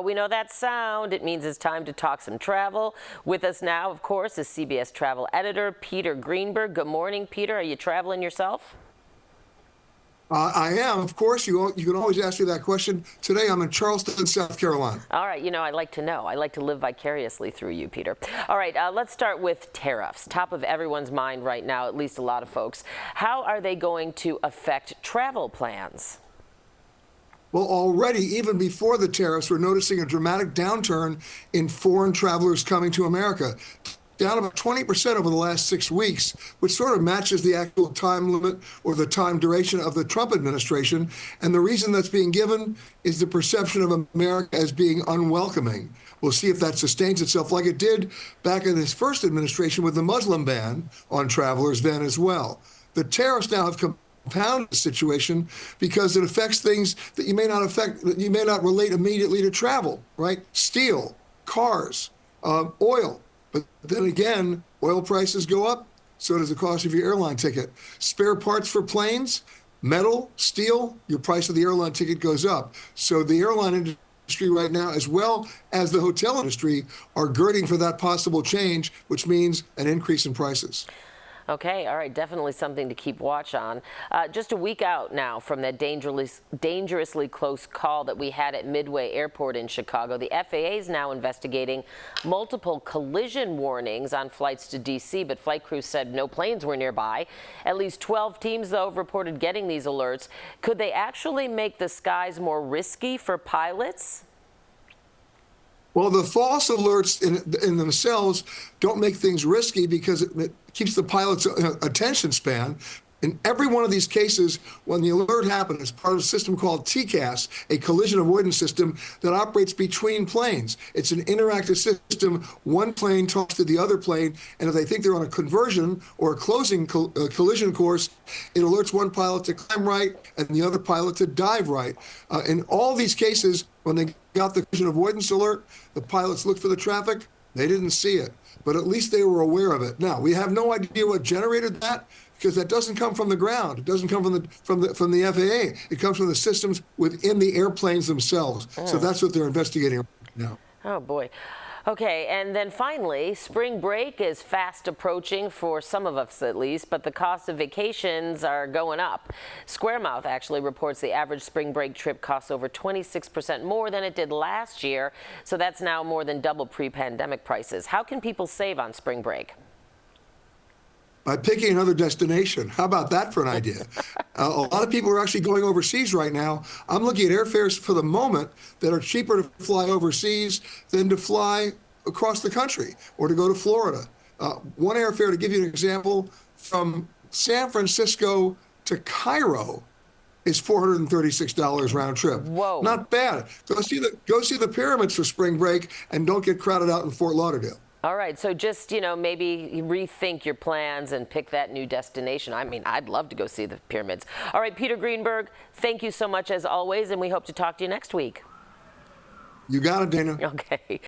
we know that sound. It means it's time to talk some travel. With us now, of course, is CBS travel editor Peter Greenberg. Good morning, Peter. Are you traveling yourself? I am, of course. You can always ask me that question. Today, I'm in Charleston, South Carolina. All right. I like to know. I like to live vicariously through you, Peter. All right. Let's start with tariffs. Top of everyone's mind right now, at least a lot of folks. How are they going to affect travel plans? Well, already, even before the tariffs, we're noticing a dramatic downturn in foreign travelers coming to America. Down about 20% over the last 6 weeks, which sort of matches the actual time limit or the time duration of the Trump administration. And the reason that's being given is the perception of America as being unwelcoming. We'll see if that sustains itself like it did back in his first administration with the Muslim ban on travelers then as well. The tariffs now have compounded the situation because it affects things that you may not relate immediately to travel, right? Steel, cars, oil. But then again, oil prices go up, so does the cost of your airline ticket. Spare parts for planes, metal, steel, your price of the airline ticket goes up. So the airline industry right now, as well as the hotel industry, are girding for that possible change, which means an increase in prices. Okay, all right, definitely something to keep watch on. Just a week out now from that dangerously close call that we had at Midway Airport in Chicago, the FAA is now investigating multiple collision warnings on flights to D.C., but flight crews said no planes were nearby. At least 12 teams, though, have reported getting these alerts. Could they actually make the skies more risky for pilots? Well, the false alerts in themselves don't make things risky because it keeps the pilot's attention span. In every one of these cases, when the alert happened, it's part of a system called TCAS, a collision avoidance system that operates between planes. It's an interactive system. One plane talks to the other plane, and if they think they're on a conversion or a closing collision course, it alerts one pilot to climb right and the other pilot to dive right. In all these cases, when they got the collision avoidance alert, the pilots looked for the traffic. They didn't see it, but at least they were aware of it. Now, we have no idea what generated that, because that doesn't come from the ground. It doesn't come from the FAA. It comes from the systems within the airplanes themselves. So that's what they're investigating now. Oh, boy. Okay, and then finally, spring break is fast approaching for some of us at least, but the cost of vacations are going up. Squaremouth actually reports the average spring break trip costs over 26% more than it did last year, so that's now more than double pre-pandemic prices. How can people save on spring break? By picking another destination. How about that for an idea? A lot of people are actually going overseas right now. I'm looking at airfares for the moment that are cheaper to fly overseas than to fly across the country or to go to Florida. One airfare, to give you an example, from San Francisco to Cairo is $436 round trip. Whoa. Not bad. Go see the pyramids for spring break and don't get crowded out in Fort Lauderdale. All right, so just, maybe rethink your plans and pick that new destination. I mean, I'd love to go see the pyramids. All right, Peter Greenberg, thank you so much as always, and we hope to talk to you next week. You got it, Dana. Okay.